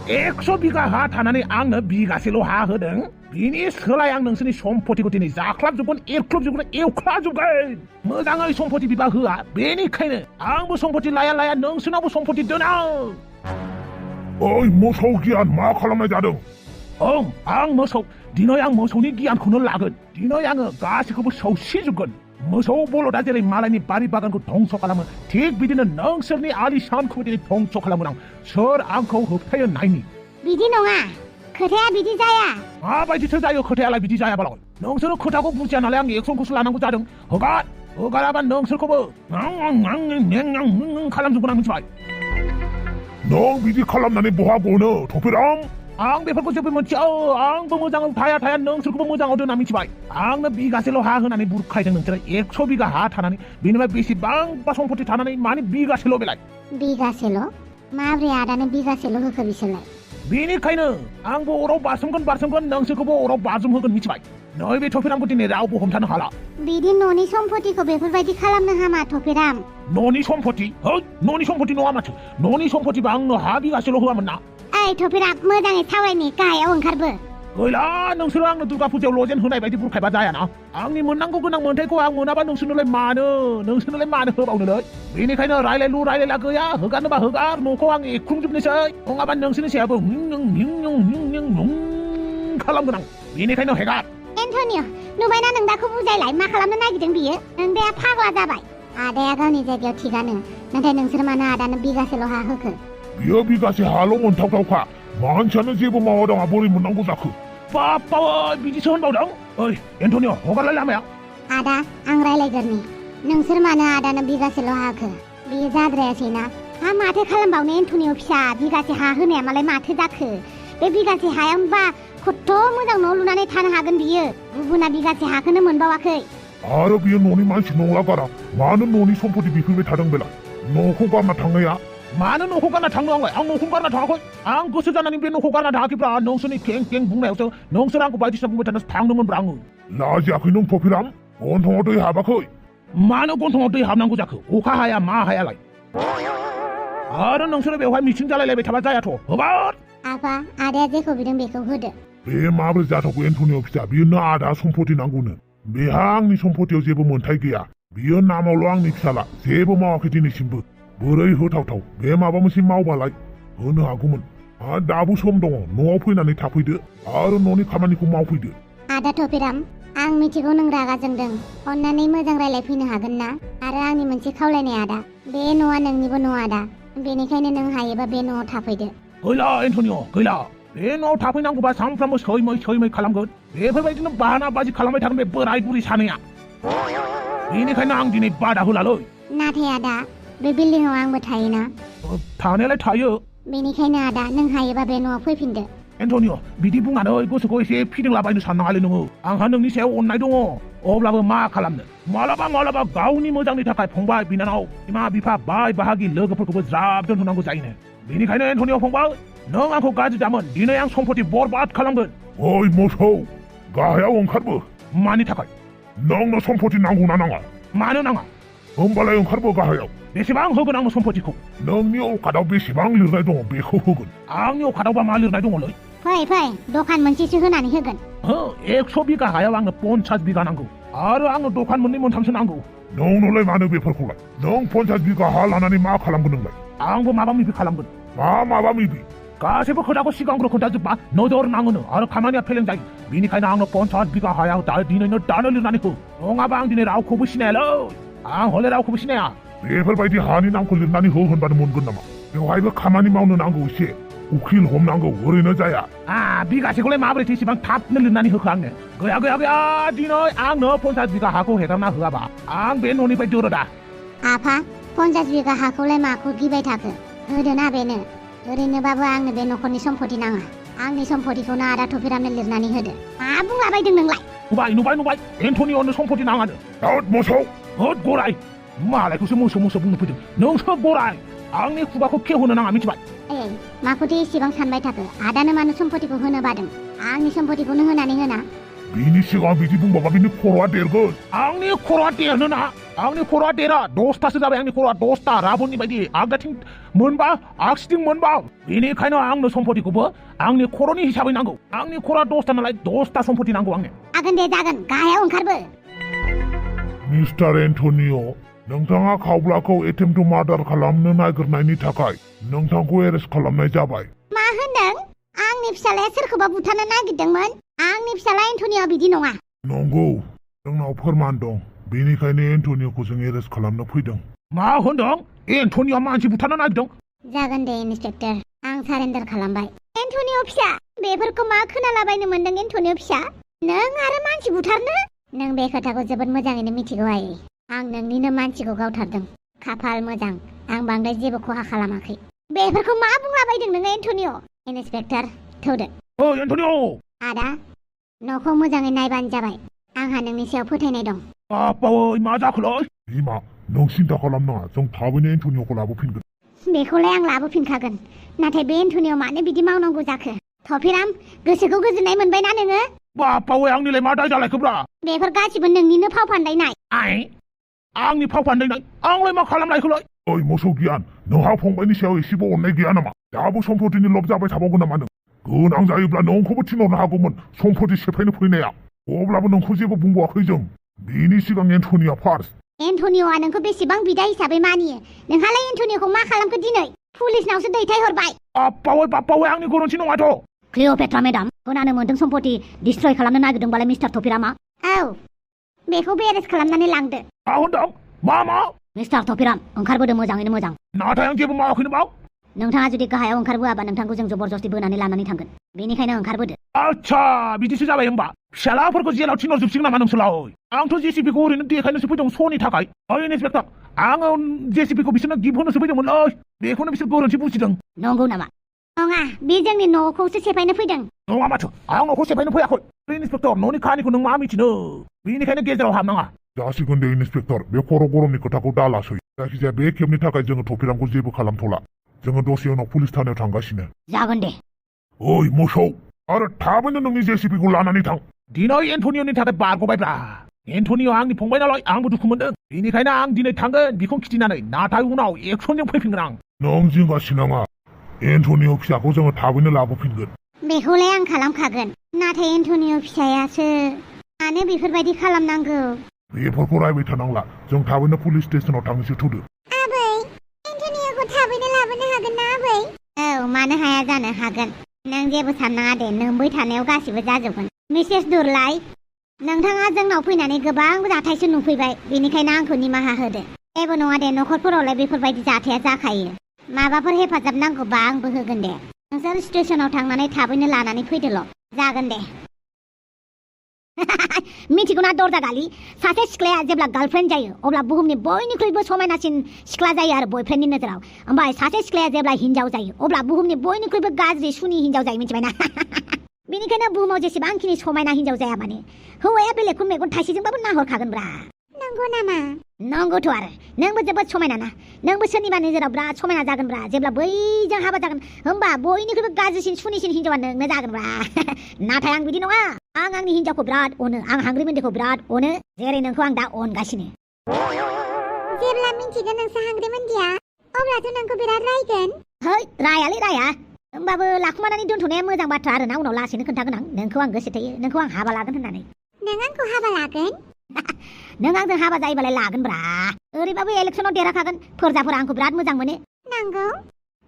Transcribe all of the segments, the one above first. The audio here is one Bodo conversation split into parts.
100 बिगा हा थानानै आंनो बिगासेल' हा होदों बिनि सोलाय आं नोंसोरनि सम्पतिखौ दिनै जाख्लाबजोबगोन एरख्लबजोबगोन एवख्लाजोबगोन मोजाङै सम्पति बिबा होआ बेनिखायनो आंबो सम्पति लाया नोंसोरनावबो सम्पति दोना ओइ मोसौ गियान मा खालामनाय जादों ओं आं मोसौ दिनै आं मोसौनि गियानखौनो लागोन दिनै आङो गासैखौबो सौसिजोबगोन मोसौ बलदा जेरै मालायनि बारि बागानखौ धंस खालामो थिग बिदिनो नोंसोरनि आलिशानखौ दिनै धंस खालामगोन आं सोर आंखौ होबथायो नायनि बिदि नङा खोथाया बिदि जाया माबायदिसो जायो खोथायालाय बिदि जायाबालाय नोंसोरो खोथाखौ बुजिया नालाय आं एक्सनखौसो लानांगौ जादों हगाराबा नोंसोरखौबो खालामजोबगोन आं मिथिबाय नों बिदि खालामनानै बहा गनो थपिराम आं बेफोरखौ जेबो मिथिया आंबो मोजाङाव थाया नोंसोरखौबो मोजाङाव दोना मिथिबाय आंनो बिगासेल' हा होनानै बुरखायदों नोंसोरो 100 बिगा हा थानानै बेनिफ्राय बेसेबांबा सम्पति थानानै माने बिगासेल' बेलाय बिगासेल' माब्रै आदानो बिगासेल' होखो बिसोरलाय बेनिखायनो आंबो अराव बारसोमगोन नोंसोरखौबो अराव बाज्रुम होगोन मिथिबाय नैबे थपिरामखौ दिनै रावबो हमथानो हाला बिदि न'नि सम्पतिखौ बेफोरबायदि खालामनो हामा थपिराम न'नि सम्पति न'नि सम्पति नङा माथो न'नि सम्पतिबा आंनो हा बिगासेल' होआमोन ना ओइ थपिराम मोजाङै सावरायनि गाहायाव ओंखारबो गैला नोंसोरो आंनो दुर्गा फुजायाव लजेन होनाय बायदि बुरखायबा जायाना आंनि मोननांगौ गोनां मोन्थायखौ आं मोनाबा नोंसोरनोलाय मानो होबावनोलै बेनिखायनो रायलायला गैया होगारनोबा होगार न'खौ आं एख्रुमजोबनोसै नङाबा नोंसोरनि सायाबो खालामगोन आं बेनिखायनो हेगार एन्टनिय नुबायना नों दाखौ बुजायलाय मा खालामनो नागिरदों बियो नोंदाया फाग्ला जाबाय आदाया गावनि जायगायाव थिगानो नाथाय नोंसोर मानो आदानो बिगासेल' हा होखो बियो बिगासे हाल' मोनथावथावखा मानसियानो जेबो मावा दाङा बोरै मोननांगौ जाखो बाप्पा बिदिसो होनबावदों ओइ एन्टनिय हगारलाय लामाया आदा आं रायलायगोरनि नोंसोर मानो आदानो बिगासेल' हा होखो बियो जाद्रायासैना हा माथो खालामबावनो एन्टनिय फिसा बिगासे हा होनाया मालाय माथो जाखो बे बिगासे हायावबा खथ' मोजां न' लुनानै थानो हागोन बियो गुबुना बिगासे हाखौनो मोनबावाखै आरो बियो न'नि मानसि नंला गारा मानो न'नि सम्पति बिफैबाय थादों बेलाय न'खौ गारना थांनाया मानो न'खौ गारना थांनो आंलाय आं न'खौ गारना थाङाखै आं गोसो जानानै बे न'खौ गारना थाङाखैब्रा नोंसोरनि कें बुंनायावसो नोंसोर आंखौ बायदिसिना बुंबाय थानासो थांदोंमोनब्रा आङो लाजियाखै नों थपिराम गन्थङाव दै हाबाखै मानो गन्थङाव दै हाबनांगौ जाखो अखा हाया मा हायालाय आरो नोंसोरो बेवहाय मिथिं जालायलायबाय थाबा जायाथ' हगार आफा आदाया जेखौ बिदों बेखौ होदो बे माबोरै जाथावगौ एन्टनिय फिसा बियो ना आदा सम्पति नांगौनो बेहा आंनि सम्पतियाव जेबो मोन्थाय गैया बियो नामावल' आंनि फिसाला जेबो मावाखै दिनैसिमबो बोरै होथावथाव बे माबा मोनसे मावबालाय होनो हागौमोन दाबो सम दङ न'आव फैनानै थाफैदो आरो न'नि खामानिखौ मावफैदो आदा थपिराम आं मिथिगौ नों रागा जोंदों अन्नानै मोजां रायलायफैनो हागोन ना आरो आंनि मोनसे खावलायनाय आदा बे न'आ नोंनिबो न' आदा बेनिखायनो नों हायोबा बे न'आव थाफैदो गैला एन्टनिय गैला बे न'आव थाफैनांगौबा सानफ्रामबो सैमै खालामगोन बेफोरबायदिनो बाहाना बाजि खालामबाय थागोन बे बोराय बुरि सानैया बेनिखायनो आं दिनै बादा होलालै नाथाय आदा बे बिल्डिंआव आंबो थायोना थानायालाय थायो बेनिखायनो आदा नों हायोबा बे न'आव फैफिनदो एन्टनिय बिदि बुंनानै गोसोखौ एसे फिदिंलाबायनो साननाङालै नोङो आंहा नोंनि सायाव अननाय दङ अब्लाबो मा खालामनो मालाबा गावनि मोजांनि थाखाय फंबाय बिनानाव बिमा बिफा बाय बाहागि लोगोफोरखौबो ज्राब दोनथ'नांगौ जायोनो बेनिखायनो एन्टनिय फंबाय नों आंखौ गाज्रि दामोन दिनै आं सम्पति बरबाद खालामगोन ओइ मोसौ गाहायाव ओंखारबो मानि थाखाय नोंनो सम्पति नांगौना नाङा मानो नाङा होमबालाय ओंखारबो गाहायाव बेसेबां होगोन आंनो सम्पतिखौ नोंनि अकादाव बेसेबां लिरनाय दङ बेखौ होगोन आंनि अकादावबा मा लिरनाय दङलै फै दखान मोनसेसो होनानै होगोन 100 बिगा हायाव आंनो 50 बिगा नांगौ आरो आंनो दखान मोननै मोनथामसो नांगौ नोंनोलाय मानो बेफोरखौलाय नों 50 बिगा हा लानानै मा खालामगोन नोंलाय आंबो माबा माबि खालामगोन माबा माबि गासैबो खोथाखौ सिगांग्रो खोन्थाजोबबा नजर नाङोनो आरो खामानिया फेलें जायो बेनिखायनो आंनो 50 बिगा हायाव दिनैनो दानो लिरनानै हो नङाबा आं दिनै रावखौबो सिनायालै आं हले रावखौबो सिनाया बेफोरबायदि हानि नामखौ लिरनानै हो होनबानो मोनगोन नामा बेवहायबो खामानि मावनो नांगौ एसे उखिल हमनांगौ ओरैनो जाया बिगासेखौलाय माबोरैथो इसेबां थाबनो लिरनानै होखो आंनो गैया दिनै आंनो 50 बिगा हाखौ हेगारना होआबा आं बे न'निफ्राय दोरोदा आफा 50 बिगा हाखौलाय माखौ गिबाय थाखो होदोना बेनो ओरैनोबाबो आंनो बे न'खरनि सम्पति नाङा आंनि सम्पतिखौनो आदा थपिरामनो लिरनानै होदो मा बुंलाबायदों नोंलाय नुबाय एन्टनियनो सम्पति नाङानो मोसौ गराय मालायखौसो मोसौ बुंनो फैदों नोंसो गराय आंनि खुगाखौ खेवहोनो नाङा मिथिबाय माखौथो एसेबां सानबाय थाखो आदानो मानो सम्पतिखौ होनो बादों आंनि सम्पतिखौनो होनानै होना बिनि सिगाङाव बिदि बुंबाबा बिनि खर'आ देरगोन आंनि खर'आ देरनो ना आंनि खर'आ देरा 10थासो जाबाय आंनि खर'आ 10ता राबननि बायदि आगदाथिं मोनबा आगसिथिं मोनबा बेनिखायनो आंनो सम्पतिखौबो आंनि खर'नि हिसाबै नांगौ आंनि खर'आ 10ता नालाय 10ता सम्पति नांगौ आंनो जागोन दे जागोन गाहायाव ओंखारबो मिस्टार एन्टनिअ नोंथाङा खावब्लाखौ एटेम्प टु मार्डार खालामनो नागिरनायनि थाखाय नोंथांखौ एरेस्ट खालामनाय जाबाय मा होनदों आंनि फिसालाया सोरखौबा बुथारनो नागिरदोंमोन आंनि फिसाला एन्टनिअ बिदि नङा नंगौ जोंनाव फोरमान दं बेनिखायनो एन्टनिअखौ जों एरेस्ट खालामनो फैदों मा होनदों एन्टनिअ मानसि बुथारनो नागिरदों जागोन दे इन्सपेक्टर आं सारेन्डार खालामबाय एन्टनिअ फिसा बेफोरखौ मा खोनालाबायनो मोनदों एन्टनिअ फिसा नों आरो मानसि बुथारनो नों बे खोथाखौ जोबोद मोजाङैनो मिथिगौ आइ आं नोंनिनो मानसिखौ गावथारदों खाफाल मोजां आं बांद्राय जेबो खहा खालामाखै बेफोरखौ मा बुंलाबायदों नोङो एन्टनिअ इन्सपेक्टर थौदो ओ एन्टनिअ आदा न'खौ मोजाङै नायबानो जाबाय आंहा नोंनि सायाव फोथायनाय दं बापावै मा जाखोलै बिमा नों सिन्था खालामनाङा जों थाबैनो एन्टनिअखौ लाबोफिनगोन बेखौलाय आं लाबोफिनखागोन नाथाय बे एन्टनिअ मानो बिदि मावनांगौ जाखो थफिराम गोसोखौ गोजोननाय मोनबायना नोङो बापावै आंनिलाय मा दाय जालायखोब्रा बेफोर गासिबो नोंनिनो फाव फान्दायनाय आंनि फाव फान्दायनाय आंलाय मा खालामनायखौलाय ओइ मोसौ गियान नोंहा फंबायनि सायाव एसेबो अननाय गैया नामा दाबो सम्पतिनि लब जाबाय थाबावगोन नामा नों गोनां जायोब्ला नोंखौबो थिनहरनो हागौमोन सम्पति सेफायनो फैनाया अब्लाबो नोंखौ जेबो बुंबावाखै जों बेनि सिगां एन्टनिअ फार्स्ट एन्टनिअआ नोंखौ बेसेबां बिदा हिसाबै मानियो नोंहालाय एन्टनिअखौ मा खालामखो दिनै पुलिसनावसो दैथायहरबाय बापावै आंनि गोरोन्थि नङाथ' क्लिअपेट्रा मेडाम खोनानो मोन्दों सम्पति डिस्ट्रय खालामनो नागिरदोंबालाय मिस्टार थपिरामा औ बेखौबो एरेस्ट खालामनानै लांदो मा होनदों मा मिस्टार थपिराम ओंखारबोदो मोजाङैनो मोजां नाथाय आं जेबो मावाखैनो बाव नोंथाङा जुदि गाहायाव ओंखारबोआबा नोंथांखौ जों जबरदस्ति बोनानै लानानै थांगोन बेनिखायनो ओंखारबोदो आच्छा बिदिसो जाबाय होमबा फिसालाफोरखौ जेलाव थिनहरजोबसिगोन नामा नोंसोरलाय आंथ' जेसिबिखौ ओरैनो देखायनोसो फैदों श'नि थाखाय ओइ इन्सपेक्टर आङो जेसिबिखौ बिसोरनो गिफ्ट होनोसो फैदोंमोनलै बेखौनो बिसोर गोरोन्थि बुजिदों नंगौ नामा नङा बे जोंनि न'खौसो सेफायनो फैदों नङा माथो आं न'खौ सेफायनो फैयाखै इन्सपेक्टर न'नि खाहानिखौ नों मा मिथिनो बेनिखायनो गेजेराव हाबनाङा जासिगोन दे इन्सपेक्टर बे खर' गरमनि खोथाखौ दालासै जायखिजाया बे खेबनि थाखाय जोङो थफिरामखौ जेबो खालामथ'ला जोङो दसे उनाव पुलिस थानायाव थांगासिनो जागोन दे ओइ मोसौ आरो थाबैनो नोंनि जेसिबिखौ लानानै थां दिनै एन्टनिअनि थाखाय बारग'बायब्रा एन्टनिअ आंनि फंबाय नालाय आंबो दुखु मोनदों बेनिखायनो आं दिनै थांगोन बिखौ खिथिनानै नाथाय उनाव एक्सनजों फैफिनगोन आं नों जिंगासिनाङा एन्टनिअ फिसाखौ जोङो थाबैनो लाबोफिनगोन बेखौलाय आं खालामखागोन नाथाय एन्टनिअ फिसायासो मानो बेफोरबायदि खालामनांगौ बेफोरखौ रायबाय थानांला जों थाबैनो पुलिस स्टेसनाव थांनोसो थुदो आबै एन्टनिअखौ थाबैनो लाबोनो हागोन ना आबै औ मानो हाया जानो हागोन नों जेबो साननाङा दे नोंबै थानायाव गासिबो जाजोबगोन मिसेस दुरलाइ नोंथाङा जोंनाव फैनानै गोबां जाथायसो नुफैबाय बेनिखायनो आंखौ निमाहा होदो जेबो नङा दे न'खरफोरावलाय बेफोरबायदि जाथाया जाखायो माबाफोर हेफाजाब नांगौबा आंबो होगोन दे नोंसोर स्टेसनाव थांनानै थाबैनो लानानै फैदोल' जागोन दे मिथिगौना दरजा गालि सासे सिख्लाया जेब्ला गार्लफ्रेन्ड जायो अब्ला बुहुमनि बयनिख्रुइबो समायनासिन सिख्ला जायो आरो बयफ्रेन्डनि नोजोराव ओमफ्राय सासे सिख्लाया जेब्ला हिनजाव जायो अब्ला बुहुमनि बयनिख्रुइबो गाज्रि सुनि हिनजाव जायो मिथिबायना बेनिखायनो बुहुमाव जेसेबांखिनि समायना हिनजाव जाया माने हौवाया बेलेगखौ मेगन थाइसेजोंबाबो नाहरखागोनब्रा नंगौ नामा नंगौथ' आरो नोंबो जोबोद समायना ना नोंबो सोरनिबा नोजोराव बिराद समायना जागोनब्रा जेब्ला बैजों हाबा जागोन होमबा बयनिख्रुइबो गाज्रिसिन सुनिसिन हिनजावा नोंनो जागोनब्रा नाथाय आं बिदि नङा आं आंनि हिनजावखौ बिराद अनो आं हांग्रि मोन्दैखौ बिराद अनो जेरै नोंखौ आं दा अनगासिनो जेब्ला मिन्थिगोन नोंसो हांग्रि मोन्दैया अब्लाथ' नोंखौ बिराद रायगोन है रायालै राया होमबाबो लाखुमानानै दोनथ'नाया मोजां बाथ्रा आरोना उनाव लासैनो खोन्थागोन आं नोंखौ आं गोसो थोयो नोंखौ आं हाबा लागोन होननानै नों आंखौ हाबा लागोन नों आंजों हाबा जायोबालाय लागोनब्रा ओरैबाबो इलेक्सनाव देरहाखागोन फोरजाफोरा आंखौ बिराद मोजां मोनो नंगौ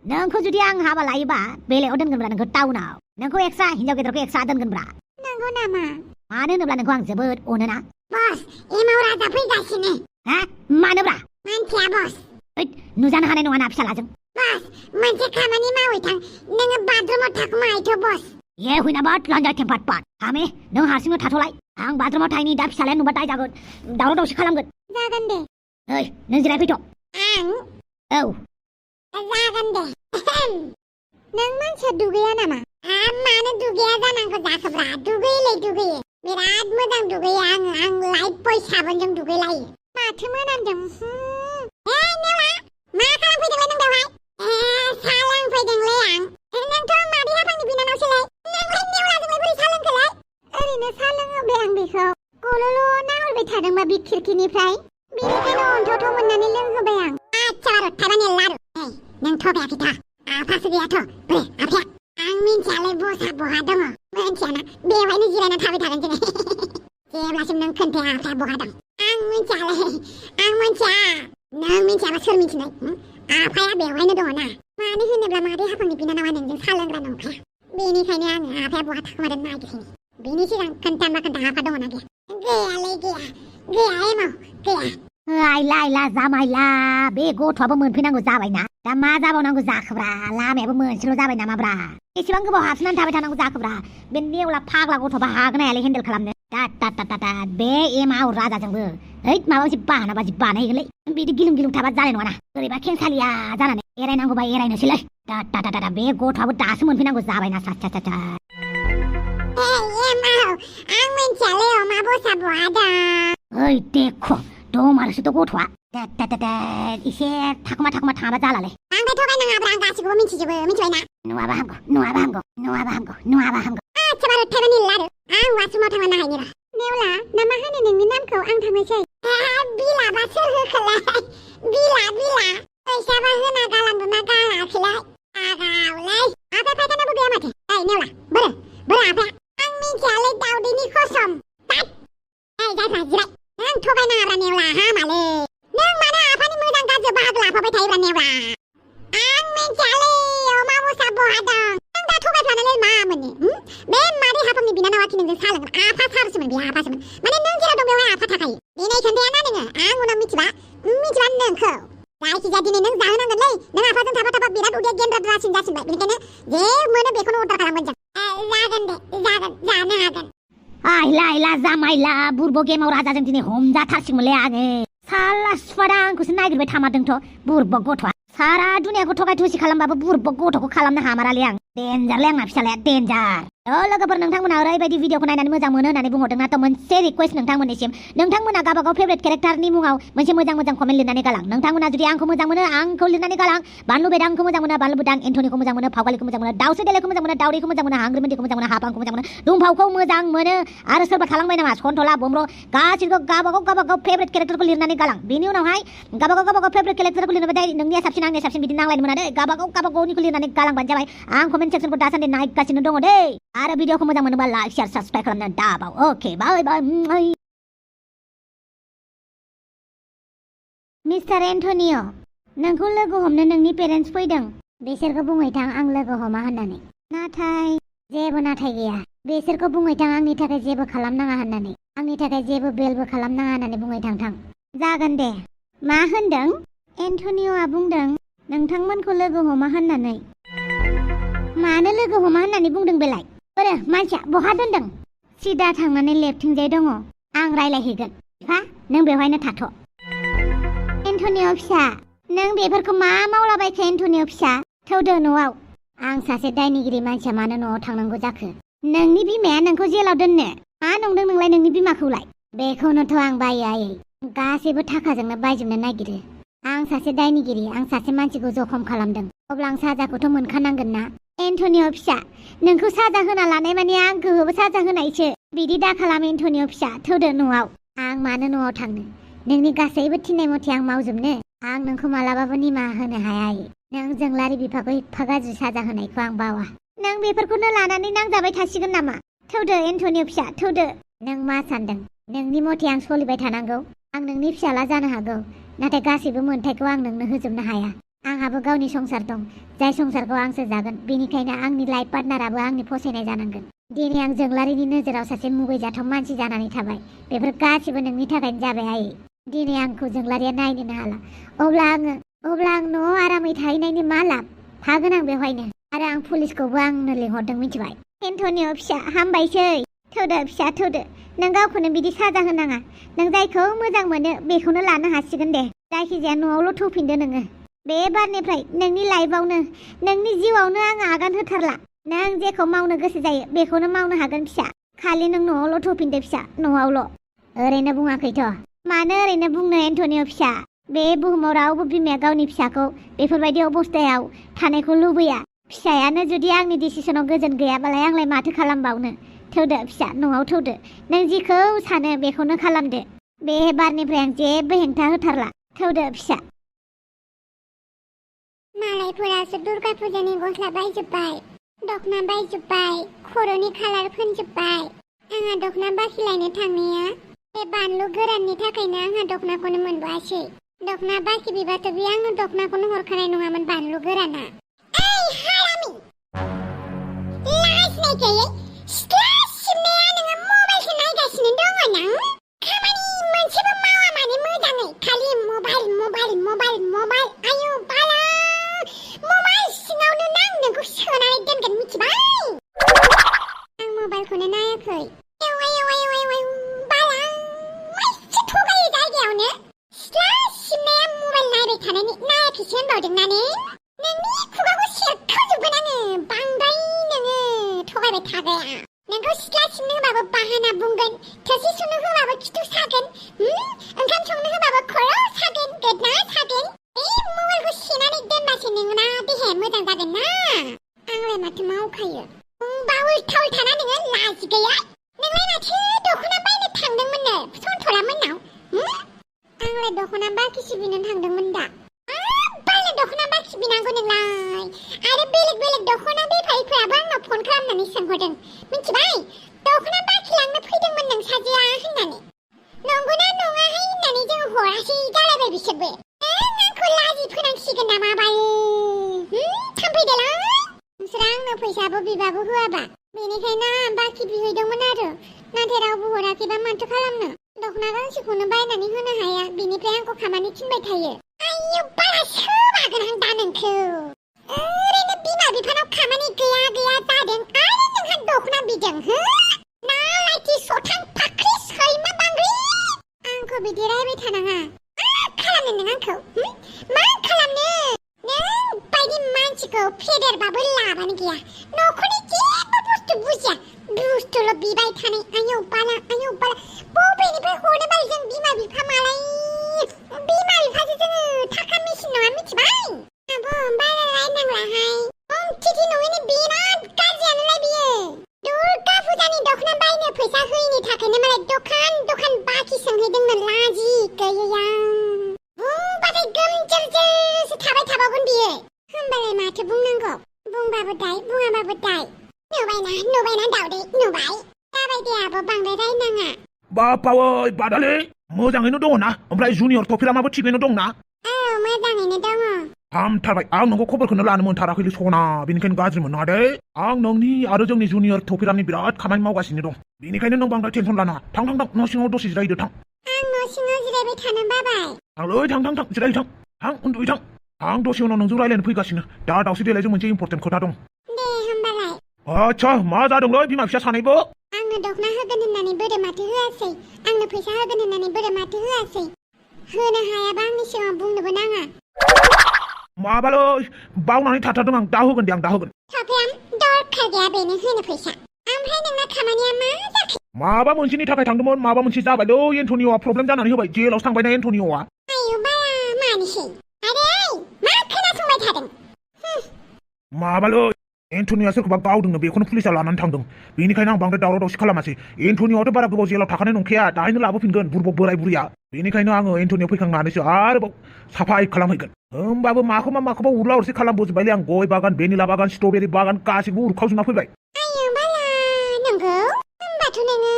नोंखौ जुदि आं हाबा लायोबा बेलेगाव दोनगोनब्रा नोंखौ टाउनाव नोंखौ एक्सट्रा हिनजाव गेदेरखौ एक्सट्रा दोनगोनब्रा नंगौ नामा मानो होनोब्ला नोंखौ आं जोबोद अनोना बस एमाव राजा फैगासिनो हा मानोब्रा मानसिया बस नुजानो हानाय नङा ना फिसालाजों बस मोनसे खामानि मावै थां नोङो बाथरुमाव थाखुमाहैथ' बस ये हुइनाबाद लान्जाय टेम्पार्ड पार्ट हामे नों हारसिंनो थाथ'लाय आं बाथरुमाव थाहैनि दा फिसालाया नुबा दाय जागोन दावराव दावसि खालामगोन जागोन दे ओइ नों जिरायफैथ' आं औ जागोन दे नों मानसिया दुगैया नामा मानो दुगैया जानांगौ जाखोब्रा दुगैयोलै दुगैयो बिराद मोजां दुगैयो आं लाइफ बय साबोनजों दुगैलायो माथो मोनामदों नेवला मा खालामफैदोंलै नों बेवहाय साहा लोंफैदोंलै आं नोंथ' मादै हाफांनि बिनानावसोलै नोंलाय नेवलाजोंलाय बोरै साहा लोंखोलाय ओरैनो साहा लोङोब्ला आं बेखौ गल'ल' नाहरबाय थादोंबा बि खिरखिनिफ्राय बेनिखायनो अननानै लोंहोबाय आं आच्छा बारु थाइबानि लारु नों थगायाखैथ' आफासो गैयाथ' बोरै आफाया आं मिन्थियालै बसा बहा दङ मिन्थियाना बेवहायनो जिरायना थाबाय थागोन जोङो जेब्लासिम नों खोन्थाया आफाया बहा दं आं मिन्थियालै आं मिन्थिया नों मिन्थियाबा सोर मिन्थिनाय आफाया बेवहायनो दङ ना मानो होनोब्ला मादै हाफांनि बिनानावा नोंजों सा लोंग्रा नंखाया बेनिखायनो आङो आफाया बहा थाखोमादों नागिरहैनि बेनि सिगां खोन्थानोबा खोन्था आफा दङ ना गैया गैयालै गैया एमाव गैया आइला जामाइला बे गथ'आबो मोनफैनांगौ जाबायना दा मा जाबावनांगौ जाखोब्रा लामायाबो मोनसेल' जाबाय नामाब्रा एसेबां गोबाव हाबसोनानै थाबाय थानांगौ जाखोब्रा बे नेवला फाग्ला गथ'बा हागोन हायालै हेन्डेल खालामनो दा बे एमाव राजाजोंबो ओइ माबा मोनसे बाहाना बादि बानायगोनलै बिदि गिलुं थाबा जानाय नङाना बोरैबा खेंसालिया जानानै एरायनांगौबा एरायनोसैलै दा बे गथ'आबो दासो मोनफैनांगौ जाबायना सा आं मिन्थियालै अमा बसा बहा दं ओइ देख' दमारसोथ' गथ'आ दा एसे थाखोमा थाङाबा जालालै आंबो थगायनाङाब्रा आं गासिखौबो मिन्थिजोबो मिन्थिबायना नुवाबा हामगौ आच्छा बारु थाइबानि लारु आं वासरुमाव थांना नायनि र' नेवला ना मा होनो नोंनि नामखौ आं थांनोसै बिलाबा सोर होखोलाय बिला फैसाबा होना गालांदोंना गालाखैलाय आगावलै आफा फायखानाबो गैया माथो ओइ नेवला बोरो आफाया आं मिन्थियालै दाउदैनि कसम जायफ्रा जिराय नों थगायनाङाब्रा नेवला हामालै नों मानो आफानि मोजां गाज्रि बाहागो लाफाबाय थायोब्रा नेवला आं मिन्थियालै अमा मोसा बहा दं नों दा थगायफ्लानानै मा मोनो बे मादै हाफांनि बिनानावा कि नोंजों सा लोंगोन आफा सारसोमोन बेहा आफासोमोन माने नों जेराव दं बेवहाय आफा थाखायो दिनै खोन्थायाना नोङो आं उनाव मिथिबा नोंखौ जायखिजाया दिनै नों जाहोनांगोनलै नों आफाजों थाबा बिराद उदैया गेन्द्राद्रासिन जासिनबाय बेनिखायनो जे मोनो बेखौनो अर्डार खालामगोन जों जागोन जानो हागोन आइला जामाइला बुरब गेमाव राजाजों दिनै हमजाथारसिगौमोनलै आङो साला सुवादा आंखौसो नागिरबाय थामारदोंथ' बुरब गथ'आ सारा दुनियाखौ थगाय थसि खालामबाबो बुरब गथ'खौ खालामनो हामारालै आं डेन्जारलै आंना फिसालाया डेन्जार लोगोफोर नोंथांमोना ओरैबायदि भिडिअखौ नायनानै मोजां मोनो होननानै बुंहरदोंना थ' मोनसे रिक्वेस्ट नोंथांमोननिसिम नोंथांमोना गावबागाव फेभरेट केरेक्टारनि मुङाव मोनसे मोजां कमेन्ट लिरनानै गालां नोंथांमोना जुदि आंखौ मोजां मोनो आंखौ लिरनानै गालां बानलु बेदांखौ मोजां मोनो बानलु बेदां एन्थनिखौ मोजां मोनो फावगालिखौ मोजां मोनो दाउसो देलेखौ मोजां मोनो दाउदैखौ मोजां मोनो हांग्रिमोन्दिखौ मोजां मोनो हाफांखौ मोजां मोनो दुम्फावखौ मोजां मोनो आरो सोरबा थालांबाय नामा सन्थला बम्र गासिबो गावबागाव फेभरेट केरेक्टारखौ लिरनानै गालां बेनि उनावहाय गावबागाव फेभरेट केरेक्टारखौ लिरनोबाथाय नोंनिया साबसिन आंनिया साबसिन बिदि नांलायनो मोना दे गावबागावनिखौ लिरनानै गालांबानो जाबाय आं कमेन्ट सेक्सनखौ दासान्दि नायगासिनो दङ दे आरो भिडिअखौ मोजां मोनोबा लाइक शेयार साबस्क्राइब खालामनो दाबाव अके बाय मिस्टार एन्टनिय' नोंखौ लोगो हमनो नोंनि पेरेन्टस फैदों बिसोरखौ बुंहैथां आं लोगो हमा होननानै नाथाय जेबो नाथाय गैया बिसोरखौ बुंहैथां आंनि थाखाय जेबो खालामनाङा होननानै आंनि थाखाय जेबो बेलबो खालामनाङा होननानै बुंहैथां जागोन दे मा होनदों एन्टनिय'आ बुंदों नोंथांमोनखौ लोगो हमा होननानै मानो लोगो हमा होननानै बुंदों बेलाय बोरो मानसिया बहा दोनदों सिदा थांनानै लेफ्टथिंजाय दङ आं रायलायहैगोन बिफा नों बेवहायनो थाथ' एन्टनिय' फिसा नों बेफोरखौ मा मावलाबायखो एन्टनिय' फिसा थौदो न'आव आं सासे दायनिगिरि मानसिया मानो न'आव थांनांगौ जाखो नोंनि बिमाया नोंखौ जेलाव दोननो मा नंदों नोंलाय नोंनि बिमाखौलाय बेखौनोथ' आं बायो आयै गासैबो थाखाजोंनो बायजोबनो नागिरो आं सासे दायनिगिरि आं सासे मानसिखौ जखम खालामदों अब्ला आं साजाखौथ' मोनखानांगोन ना एन्टनिय' फिसा नोंखौ साजा होना लानाय माने आंखौबो साजा होनायसो बिदि दा खालाम एन्टनिय' फिसा थौदो न'आव आं मानो न'आव थांनो नोंनि गासैबो थिननाय मथे आं मावजोबनो आं नोंखौ मालाबाबो निमाहा होनो हाया नों जोंलारि बिफाखौ एफा गाज्रि साजा होनायखौ आं बावा नों बेफोरखौनो लानानै नांजाबाय थासिगोन नामा थौदो एन्टनिय' फिसा थौदो नों मा सानदों नोंनि मथे आं सोलिबाय थानांगौ आं नोंनि फिसाला जानो हागौ नाथाय गासैबो मोन्थायखौ आं नोंनो होजोबनो हाया आंहाबो गावनि संसार दं जाय संसारखौ आंसो जागोन बेनिखायनो आंनि लाइफ पार्टनाराबो आंनि फसायनाय जानांगोन दिनै आं जोंलारिनि नोजोराव सासे मुगैजाथाव मानसि जानानै थाबाय बेफोर गासिबो नोंनि थाखायनो जाबाय आयै दिनै आंखौ जोंलारिया नायनोनो हाला अब्ला आं न'आव आरामै थाहैनायनि मा लाब थागोन आं बेवहायनो आरो आं पुलिसखौबो आंनो लिंहरदों मिथिबाय एन्टनिय' फिसा हामबायसै थौदो फिसा थौदो नों गावखौनो बिदि साजा होनाङा नों जायखौ मोजां मोनो बेखौनो लानो हासिगोन दे जायखिजाया न'आवल' थौफिनदो नोङो बे बारनिफ्राय नोंनि लाइफआवनो नोंनि जिउआवनो आं आगान होथारला नों जेखौ मावनो गोसो जायो बेखौनो मावनो हागोन फिसा खालि नों न'आवल' थौफिनदो फिसा न'आवल' ओरैनो बुङाखैथ' मानो ओरैनो बुंनो एन्टनिय' फिसा बे बुहुमाव रावबो बिमाया गावनि फिसाखौ बेफोरबायदि अबस्थायाव थानायखौ लुबैया फिसायानो जुदि आंनि डिसिसनाव गोजोन गैयाबालाय आंलाय माथो खालामबावनो थौदो फिसा न'आव थौदो नों जिखौ सानो बेखौनो खालामदो बे बारनिफ्राय आं जेबो हेंथा होथारला थौदो फिसा मालायफोरासो दुर्गा फुजानि गस्ला बायजोब्बाय दखना बायजोब्बाय खर'नि खालार फोनजोब्बाय आंहा दखना बाखिलायनो थांनाया बे बानलु गोराननि थाखायनो आंहा दखनाखौनो मोनबोआसै दखना बाखि बिबाथ' बे आंनो दखनाखौनो हरखानाय नङामोन बानलु गोराना ओइ हारामि लाज नायखायै सिख्ला सिबनाया नोङो मबाइलसो नायगासिनो दङ ना खामानि मोनसेबो मावा माने मोजाङै खालि मबाइल आयु बाला मबाइल सिङावनो आं नोंखौ सोनानै दोनगोन मिथिबाय आं मबाइलखौनो नायाखै बाला एसे थगायो जायगायावनो सिख्ला सिबनाया मबाइल नायबाय थानायनि नायाखैसो होनबावदोंना नोंनि खुगाखौ सेरखावजोबगोन आङो बांद्राय नोङो थगायबाय थाग्राया नोंखौ सिख्ला सिबनो होबाबो बाहाना बुंगोन थोरसि सुनो होबाबो खिथु सागोन ओंखाम संनो होबाबो खर' सागोन गोदना सागोन बे मबाइलखौ सेनानै दोनबासो नोंना देहाया मोजां जागोन ना आंलाय माथो मावखायो बावल थावल थाना नोङो लाजि गैया नोंलाय माथो दखना बायनो थांदोंमोननो सनथला मोननाव आंलाय दखना बाखिसो बिनो थांदोंमोन दा बायनो दखना बाखि बिनांगौ नोंलाय आरो बेलेग दखना बेफारिफोराबो आंनाव फन खालामनानै सोंहरदों मिथिबाय दखना बाखि लांनो फैदोंमोन नोंसाजोआ होननानै नंगौना नङाहाय होननानै जों हरासै जालायबाय बिसोरबो आंखौ लाजि फोनांसिगोन नामा बायो थांफैदोलाय नोंसोर आंनो फैसाबो बिबाबो होआबा बेनिखायनो आं बाखि बिहैदोंमोन आरो नाथाय रावबो हराखैबा माथो खालामनो दखना गांसेखौनो बायनानै होनो हाया बेनिफ्राय आंखौ खामानि थिनबाय थायो आयौ बारा सोबागोन आं दा नोंखौ ओरैनो बिमा बिफानाव खामानि गैया जादों आरो नोंहा दखना बिदों हो नालायथि सथां फाख्रि सैमा बांग्रि आंखौ बिदि रायबाय थानाङा खालामनो नों आंखौ मा खालामनो नों बायदि मानसिखौ फेदेरबाबो लाबानो गैया न'खरनि जेबो बुस्थु बुजिया बुस्थुल' बिबाय थानाय आयौ बाला बबेनिफ्राय हरनो बाल जों बिमा बिफा मालाय बिमा बिफासो जोङो थाखा मेसिन नङा मिथिबाय आब' बारा रायनांलाहाय थिथि नङैनि बिराद गाज्रियानोलाय बियो दुर्गा फुजानि दखना बायनो फैसा होयैनि थाखायनो मालाय दखान बाखि सोंहैदोंनो लाजि गैयैया बुंबाथाय गोमजोरजोरसो थाबाय थाबावगोन बियो होमबालाय माथो बुंनांगौ बुंबाबो दाय बुङाबाबो दाय नुबायना दावदै नुबाय जाबाय दे आब' बांद्राय रायनाङा बापावै बादालै मोजाङैनो दङ ना ओमफ्राय जुनियर टपिरामाबो थिगैनो दं ना औ मोजाङैनो दङ हामथारबाय आं नोंखौ खबरखौनो लानो मोनथाराखैलै सना बेनिखायनो गाज्रि मोननाङा दे आं नोंनि आरो जोंनि जुनियर टपिरामनि बिराद खामानि मावगासिनो दं बेनिखायनो नों बांद्राय टेनसन लानाङा थां न' सिङाव दसे जिरायदो थां आं न' सिङाव जिरायबाय थानो बाबाय थांलै थां जिरायदो थां उन्दुयै थां आं दसे उनाव नोंजों रायलायनो फैगासिनो दा दावसे देलायजों मोनसे इम्पर्टेन्ट खोथा दं दे होमबालाय आच्छा मा जादोंलै बिमा फिसा सानैबो आंनो दखना होगोन होननानै बोरो माथो होआसै आंनो फैसा होगोन होननानै बोरो माथो होआसै होनो हायाबा आंनि सिगाङाव बुंनोबो नाङा माबालै बावनानै थाथारदों आं दा होगोन टपिराम दरखार गैया बेनो होनो फैसा ओमफ्राय नोंना खामानिया मा जाखो माबा मोनसेनि थाखाय थांदोंमोन माबा मोनसे जाबायलै एन्टनिय'आ प्रब्लेम जानानै होबाय जेलावसो थांबायना एन्टनिय'आ आयौ बाया मानिसै आदै मा खोनासंबाय थादों माबालै एन्टनिय'आ सोरखौबा गावदोंनो बेखौनो पुलिसा लानानै थांदों बेनिखायनो आं बांद्राय दावराव दावसि खालामासै एन्टनिय'आथ' बारा गोबाव जेलाव थाखानाय नंखाया दाहायनो लाबोफिनगोन बुरबक बोराय बुरिया बेनिखायनो आङो एन्टनिय' फैखांनानैसो आरोबाव साफाय खालामहैगोन होमबाबो माखौबा उरला उरसि खालामबोजोब्बायलै आं गय बागान भेनिला बागान स्ट्रबेरि बागान गासिबो उरखावजोबना फैबाय आयौ बाला नंगौ होमबाथ' नोङो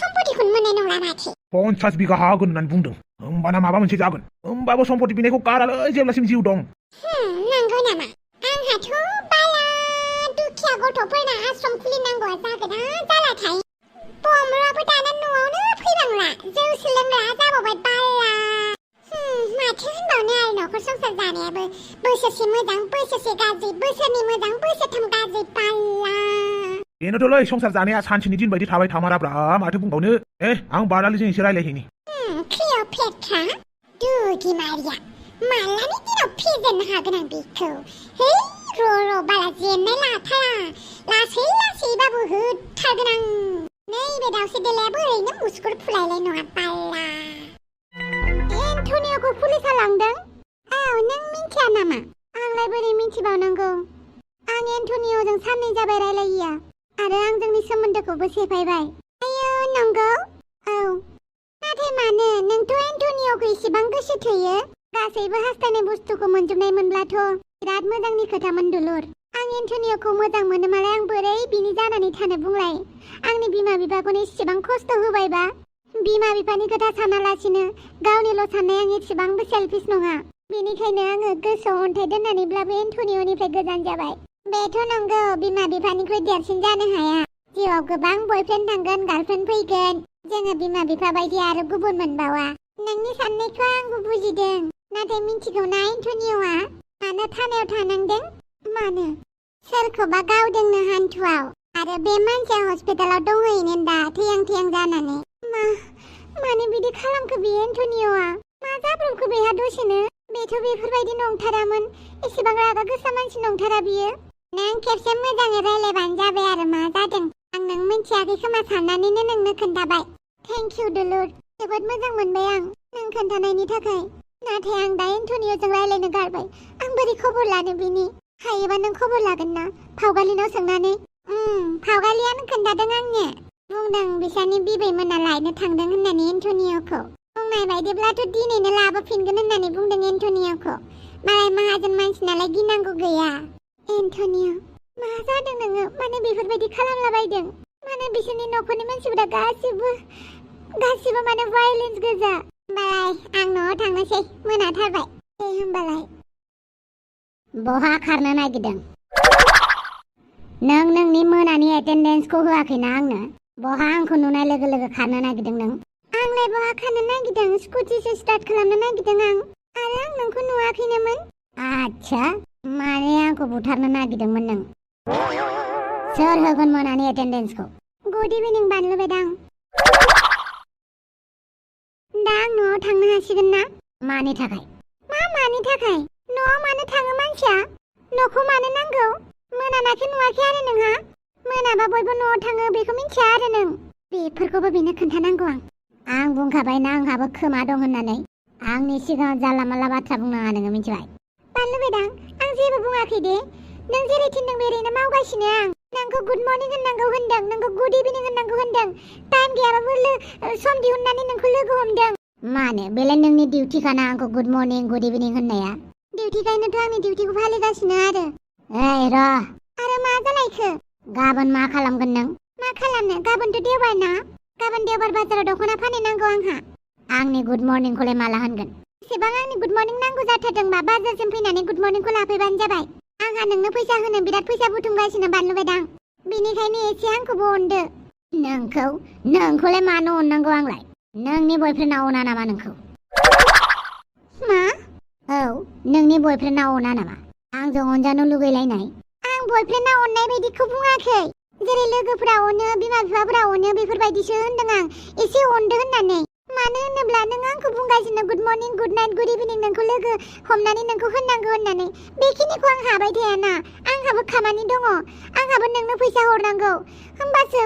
सम्पतिखौनो मोननाय नंला माथो 50 बिगा हा होगोन होननानै बुंदों होमबाना माबा मोनसे जागोन होमबाबो सम्पति बिनायखौ गारालै जेब्लासिम जिउ दं नंगौ नामा आंहाथ' बाला दुखिया गथ'फोरना आश्रम खुलिनांगौआ जागोना जालाथाय बमराबो दाना न'आवनो फैबांला जौसो लोंग्रा जाबावबाय बाला माथो होनबावनो आरो न'खर संसार जानायाबो बोसोरसे मोजां बोसोरसे गाज्रि बोसोरनै मोजां बोसोरथाम गाज्रि बाला बेनोथ'लै संसार जानाया सानसेनि दिन बायदि थाबाय थामाराब्रा माथो बुंबावनो आं बादालिजों एसे रायलायहैनि क्लिअपेट्रा दुगि मारिया मालानि दिनाव फेजेननो हागोन आं बेखौ र' बाला जेननाय लाथारा लासैबाबो होथारगोन आं नैबे दावसे देलायाबो ओरैनो मुसुगुर फुलायलाय नङा बाला एन्टनिय'खौ पुलिसा लांदों औ नों मिन्थिया नामा आंलाय बोरै मिन्थिबावनांगौ आं एन्टनिय'जों साननै जाबाय रायलायिया आरो आं जोंनि सोमोन्दोखौबो सेफायबाय आयौ नंगौ औ नाथाय मानो नोंथ' एन्टनिय'खौ इसेबां गोसो थोयो गासैबो हास्थायनाय बुस्थुखौ मोनजोबनाय मोनब्लाथ' बिराद मोजांनि खोथामोन दुलुर आं एन्टनिय'खौ मोजां मोनो मालाय आं बोरै बिनि जानानै थानो बुंलाय आंनि बिमा बिफाखौनो इसेबां खस्थ' होबायबा बिमा बिफानि खोथा सानालासिनो गावनिल' साननाय आं एसेबांबो सेल्फिस नङा बेनिखायनो आङो गोसोआव अन्थाइ दोननानैब्लाबो एन्टनिय'निफ्राय गोजान जाबाय बेथ' नंगौ बिमा बिफानिख्रुइ देरसिन जानो हाया जिउआव गोबां बयफ्रेन्ड थांगोन गार्लफ्रेन्ड फैगोन जोङो बिमा बिफा बायदि आरो गुबुन मोनबावा नोंनि साननायखौ आंबो बुजिदों नाथाय मिथिगौना एन्टनिय'आ मानो थानायाव थानांदों मानो सोरखौबा गावदोंनो हान्थुआव आरो बे मानसिया हस्पिटालाव दंहैनो दा थैहां थैहां जानानै मानो बिदि खालामखो बे एन्टनिय'आ मा जाब्रबखो बेहा दसेनो बेथ' बेफोरबायदि नंथारामोन एसेबां रागा गोसा मानसि नंथारा बियो नों खेबसे मोजाङै रायलायबानो जाबाय आरो मा जादों आं नों मिथियाखै खोमा साननानैनो नोंनो खोन्थाबाय थेंक इउ दुलुर जोबोद मोजां मोनबाय आं नों खोन्थानायनि थाखाय नाथाय आं दा एन्टनिय'जों रायलायनो गारबाय आं बोरै खबर लानो बिनि हायोबा नों खबर लागोन ना फावगालिनाव सोंनानै फावगालियानो खोन्थादों आंनो बुंदों बिसानि बिबैमोना लायनो थांदों होननानै एन्टनिय'खौ बुंनाय बायदिब्लाथ' दिनैनो लाबोफिनगोन होननानै बुंदों एन्टनिय'खौ मालाय माहाजोन मानसि नालाय गिनांगौ गैया एन्टनिय' मा जादों नोङो मानो बेफोरबायदि खालामलाबायदों मानो बिसोरनि न'खरनि मानसिफोरा गासिबो माने भायलेन्स गोजा होमबालाय आं न'आव थांनोसै मोनाथारबाय दे होमबालाय बहा खारनो नागिरदों नों नोंनि मोनानि एटेन्डेन्सखौ होआखैना आंनो बहा आंखौ नुनाय लोगो लोगो खारनो नागिरदों नों आंलाय बहा खारनो नागिरदों स्कुटिसो स्टार्ट खालामनो नागिरदों आं आरो आं नोंखौ नुवाखैनोमोन आच्छा माने आंखौ बुथारनो नागिरदोंमोन नों सोर होगोन मोनानि एटेन्डेन्सखौ गुड इभिनिं बानलु बेदां दा आं न'आव थांनो हासिगोन ना मानि थाखाय मानि थाखाय न'आव मानो थाङो मानसिया न'खौ मानो नांगौ मोनानायखौ नुवाखै आरो नोंहा मोनाबा बयबो न'आव थाङो बेखौ मिन्थिया आरो नों बेफोरखौबो बेनो खोन्थानांगौ आं बुंखाबायना आंहाबो खोमा दं होननानै आंनि सिगाङाव जानला मानला बाथ्रा बुंनाङा नोङो मिथिबाय बानलु बेदां आं जेबो बुङाखै दे नों जेरै थिनदों बेरैनो मावगासिनो आं नोंखौ गुड मर्निं होननांगौ होनदों नोंखौ गुड इभिनिं होननांगौ होनदों टाइम गैयाबाबो सम दिहुननानै नोंखौ लोगो हमदों मानो बेलाय नोंनि डिउटिखाना आंखौ गुड मर्निं गुड इभिनिं होननाया डिउटिखायनोथ' आंनि डिउटिखौ फालिगासिनो आरो आरो मा जालायखो गाबोन मा खालामगोन नों मा खालामनो गाबोनथ' देवबार ना गाबोन देवबार बाजाराव दख'ना फानहैनांगौ आंहा आंनि गुड मर्निंखौलाय माला होनगोन एसेबां आंनि गुड मर्निं नांगौ जाथारदोंबा बाजारसिम फैनानै गुड मर्निंखौ लाफैबानो जाबाय आंहा नोंनो फैसा होनो बिराद फैसा बुथुमगासिनो बानलु बेदां बेनिखायनो एसे आंखौबो अनदो नोंखौलाय मानो अननांगौ आंलाय नोंनि बयफ्रेन्डआ अना नामा नोंखौ मा औ नोंनि बयफ्रेन्डआ अना नामा आंजों अनजानो लुगैलायनाय आं बयफ्रेन्डआ अननाय बायदिखौ बुङाखै जेरै लोगोफोरा अनो बिमा बिफाफोरा अनो बेफोरबायदिसो होनदों आं एसे अनदो होननानै मानो होनोब्ला नों आंखौ बुंगासिनो good morning good night good evening नोंखौ लोगो हमनानै नोंखौ होननांगौ होननानै बेखिनिखौ आं हाबाय थायाना आंहाबो खामानि दङ आंहाबो नोंनो फैसा हरनांगौ होमबासो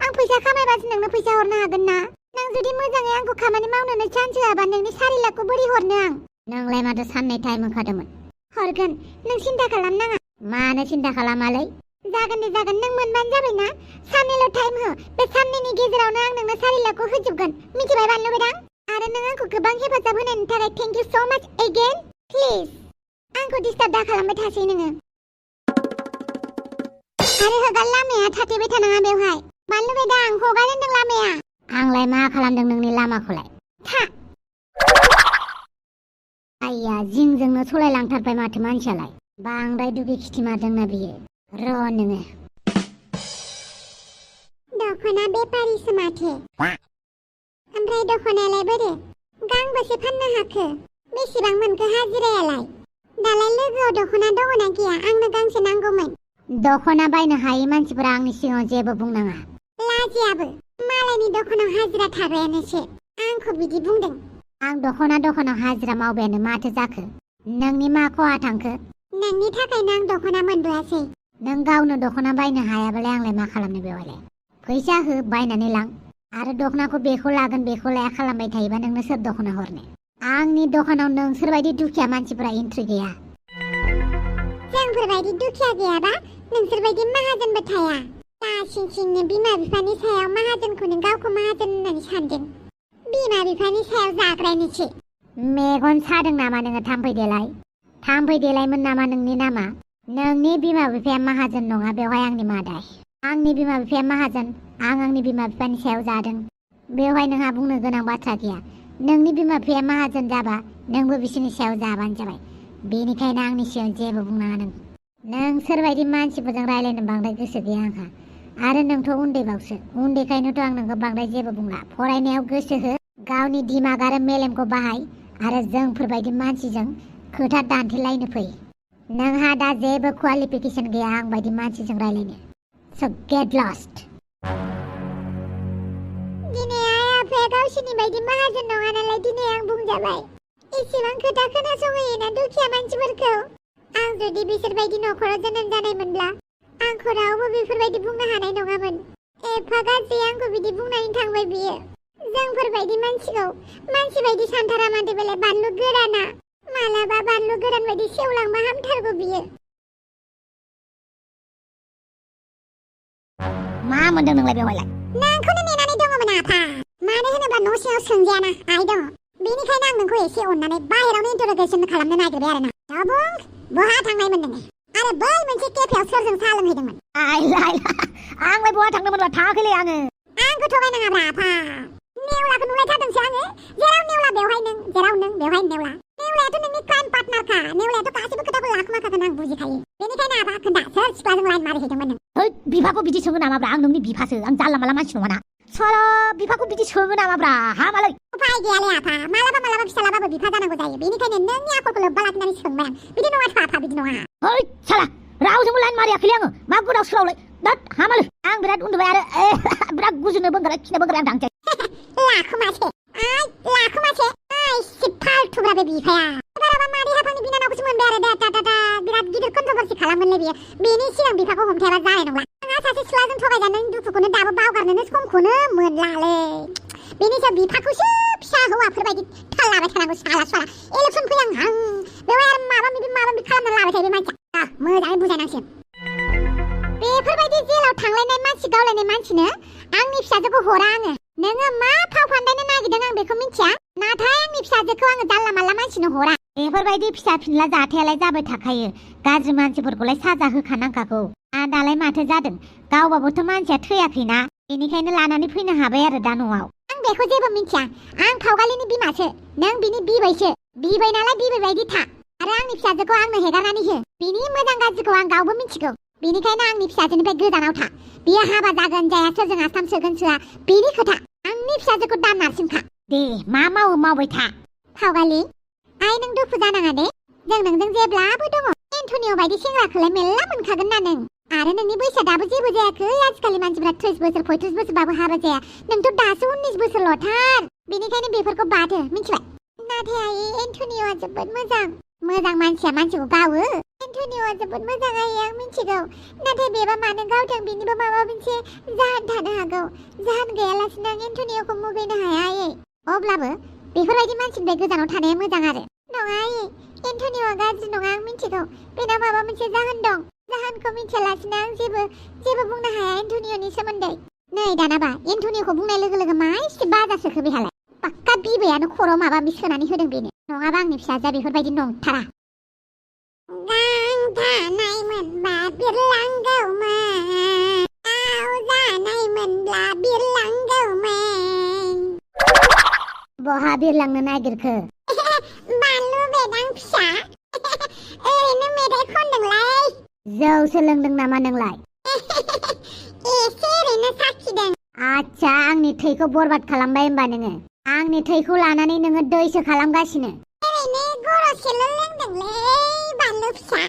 आं फैसा खामायबासो नोंनो फैसा हरनो हागोन ना नों जुदि मोजाङै आंखौ खामानि मावनोनो चान्स होआबा नोंनि 4 लाखखौ बोरै हरनो आं नोंलाय माथो साननै टाइम होखादोंमोन हरगोन नों सिन्था खालामनाङा मानो सिन्था खालामालै जागोन दे जागोन नों मोनबानो जाबाय ना साननैल' टाइम हो बे साननैनि गेजेरावनो आं नोंनो 4 लाखखौ होजोबगोन मिथिबाय बानलु बेदां आरो नों आंखौ गोबां हेफाजाब होनायनि थाखाय थेंक इउ स' माच एगेन प्लिज आंखौ डिस्टार्ब दा खालामबाय थासै नोङो आरो हगार लामाया थाथेबाय थानाङा बेवहाय बानलु बेदां हगार होनदों लामाया आंलाय मा खालामदों नोंनि लामाखौलाय था आइया जिंजोंनो सलायलांथारबाय माथो मानसियालाय बांद्राय दुगि खिथि मारदोंना बियो र' नोङो दख'ना बेफारिसो माथो ओमफ्राय दख'नायालाय बोरो गांबेसे फाननो हाखो बेसेबां मोनखो हाजिरायालाय दालाय लोगोआव दख'ना दङना गैया आंनो गांसे नांगौमोन दख'ना बायनो हायै मानसिफोरा आंनि सिगाङाव जेबो बुंनाङा लाजियाबो मालायनि दखानाव हाजिरा थाग्रायानोसो आंखौ बिदि बुंदों आं दखानाव हाजिरा मावबायानो माथो जाखो नोंनि मा खहा थांखो नोंनि थाखायनो आं दख'ना मोनबोआसै नों गावनो दख'ना बायनो हायाबालाय आंलाय मा खालामनो बेवहायलाय फैसा हो बायनानै लां आरो दख'नाखौ बेखौ लागोन बेखौ लाया खालामबाय थायोबा नोंनो सोर दख'ना हरनो आंनि दखानाव नोंसोरबायदि दुखिया मानसिफोरा एन्ट्रि गैया जोंफोरबायदि दुखिया गैयाबा नोंसोरबायदि माहाजोनबो थाया सिंनो बिमा बिफानि सायाव माहाजोनखौनो गावखौ माहाजोन होननानै सानदों बिमा बिफानि सायाव जाग्रायनोसै मेगन सादों नामा नोङो थाम्फै देलायमोन नामा नोंनि नामा नोंनि बिमा बिफाया माहाजोन नङा बेवहाय आंनि मादाय आंनि बिमा बिफाया माहाजोन आं आंनि बिमा बिफानि सायाव जादों बेवहाय नोंहा बुंनो गोनां बाथ्रा गैया नोंनि बिमा बिफाया माहाजोन जाबा नोंबो बिसोरनि सायाव जाबानो जाबाय बेनिखायनो आंनि सिगां जेबो बुंनाङा नों सोरबायदि मानसिफोरजों रायलायनो बांद्राय गोसो गैया आंहा आरो नोंथ' उन्दैबावसो उन्दैखायनोथ' आं नोंखौ बांद्राय जेबो बुंला फरायनायाव गोसो हो गावनि दिमाग आरो मेलेमखौ बाहाय आरो जोंफोरबायदि मानसिजों खोथा दान्थेलायनो फै नोंहा दा जेबो क्वालिफिकेसन गैया आं बायदि मानसिजों रायलायनो स' गेट लस्ट दिनै आइ आफाया गावसोरनि बायदि माहाजोन नङा नालाय दिनै आं बुंजाबाय इसेबां खोथा खोनासङोना दुखिया मानसिफोरखौ आं जुदि बिसोरबायदि न'खराव जोनोम जानायमोनब्ला आंखौ रावबो बेफोरबायदि बुंनो हानाय नङामोन एफा गाज्रि आंखौ बिदि बुंनानै थांबाय बियो जोंफोरबायदि मानसिखौ मानसि बायदि सानथारा माथो बेलाय बानलु गोराना मालाबा बानलु गोरान बायदि सेवलांबा हामथारगौ बियो मा मोनदों नोंलाय बेवहायलाय नोंखौनो नेनानै दङमोन आफा मानो होनोबा न' सिङाव सोंजायाना आइ दङ बेनिखायनो आं नोंखौ एसे अननानै बाहेरावनो इन्टारोगेसन खालामनो नागिरबाय आरोना बुं बहा थांनायमोन नोङो आरो बै मोनसे केफेआव सोरजों साहा लोंहैदोंमोन आंलाय बहा थांदोंमोनबा थाङाखैलै आङो आंखौ थगायनाङाब्रा आफा नेवलाखौ नुलायथारदोंसो आङो जेराव नेवला बेवहाय नों जेराव नों बेवहाय नेवलायाथ' नोंनि क्राइम पार्टनारखा नेवलायाथ' गासैबो खोथाखौ लाखुमाखागोन आं बुजिखायो बेनिखायनो आफा खोन्था सोर सिख्लाजों लाइन मारिहैदोंमोन नों हैद बिफाखौ बिदि सोङो नामाब्रा आं नोंनि बिफासो आं जानला माला मानसि नङाना साला बिफाखौ बिदि सोङो नामाब्रा हामालै उफाय गैयालै आफा मालाबा फिसालाबाबो बिफा जानांगौ जायो बेनिखायनो नोंनि आखलखौ लोब्बा लाखिनानै सोंबाय आं बिदि नङाथ' आफा बिदि नङा हैद साला रावजोंबो लाइन मारियाखैलै आङो मा गोदाव सोरावलै दाद हामालै आं बिराद उन्दुबाय आरो बिराद गुजुनोबो ओंखारबाय खिनोबो ओंखारबाय आं थांसै लाखुमासे एसे फाल्थुब्रा बे बिफाया एबाराबा मादै हाफांनि बिनानावखौसो मोनबाय आरो दा बिराद गिदिर कन्ट्रभार्सि खालामगोनलै बियो बेनि सिगां बिफाखौ हमथायाबा जानाय नंला आंहा सासे सिख्लाजों थगायजानायनि दुखुखौनो दाबो बावगारनोनो समखौनो मोनलालै बेनि सायाव बिफाखौसो फिसा हौवाफोरबायदि थाल लाबाय थानांगौ साला इलेक्सन फैहां बेवहाय आरो माबा माबि खालामना लाबाय थायो बे मानसिया मोजाङै बुजायनांसिगोन बेफोरबायदि जेलाव थांलायनाय मानसि गावलायनाय मानसिनो आंनि फिसाजोखौ हरा आङो नोङो मा फाव फान्दायनो नागिरदों आं बेखौ मिथिया नाथाय आंनि फिसाजोखौ आङो जानला मानला मानसिनो हरा बेफोरबायदि फिसा फिनला जाथायालाय जाबाय थाखायो गाज्रि मानसिफोरखौलाय साजा होखानांखागौ दालाय माथो जादों गावबाबोथ' मानसिया थैयाखैना बेनिखायनो लानानै फैनो हाबाय आरो दा न'आव आं बेखौ जेबो मिथिया आं फावगालिनि बिमासो नों बिनि बिबैसो बिबै नालाय बिबै बायदि था आरो आंनि फिसाजोखौ आंनो हेगारनानै हो बिनि मोजां गाज्रिखौ आं गावबो मिथिगौ बेनिखायनो आंनि फिसाजोनिफ्राय गोजानाव था बियो हाबा जागोन जाया सोरजों आसाम सोगोन सोआ बेनि खोथा आंनि फिसाजोखौ दा नारसिनखा दे मा मावो मावबाय था फावगालि आइ नों दुखु जानाङा दे जों नोंजों जेब्लाबो दङ एन्टनिअ बायदि सेंग्राखौलाय मेल्ला मोनखागोन ना नों आरो नोंनि बैसोआ दाबो जेबो जायाखै आजिखालि मानसिफ्रा 30 बोसोर 35 बोसोरबाबो हाबा जाया नोंथ' दासो 19 बोसोरल'थार बेनिखायनो बेफोरखौ बादो मिथिबाय नाथाय आइ एन्टनिअआ जोबोद मोजां मानसिया मानसिखौ गावो एन्टनिअआ जोबोद मोजां आइ आं मिथिगौ नाथाय बेबा मानो गावदों बिनिबो माबा मोनसे जाहोन थानो हागौ जाहोन गैयालासिनो आं एन्टनिअखौ मुगैनो हाया आइ अब्लाबो बेफोरबायदि मानसिनिफ्राय गोजानाव थानाया मोजां आरो नङा आइ एन्टनिअआ गाज्रि नङा आं मिथिगौ बेनाव माबा मोनसे जाहोन दं जाहोनखौ मिथियालासिनो आं जेबो बुंनो हाया एन्टनिअनि सोमोन्दै नै दानाबा एन्टनिअखौ बुंनाय लोगो लोगो मा एसे बाजा सोखो बेहालाय पाक्का बिबैयानो खर'आव माबा माबि सोनानै होदों बेनो नङाबा आंनि फिसाजोआ बेफोरबायदि नंथारा गां थानाय मोनबा बिरलांगौमोन दाउ जानाय मोनब्ला बिरलांगौमोन बहा बिरलांनो नागिरखो बानलु बेदां फिसा ओरैनो मेथाइ खनदोंलाय जौ सोलोंदों नामा नोंलाय एसे ओरैनो साखिदों आच्छा आंनि थैखौ बरबाद खालामबाय होमबा नोङो आंनि थैखौ लानानै नोङो दैसो खालामगासिनो ओरैनो गरसेल' लोंदोंलै बानलु फिसा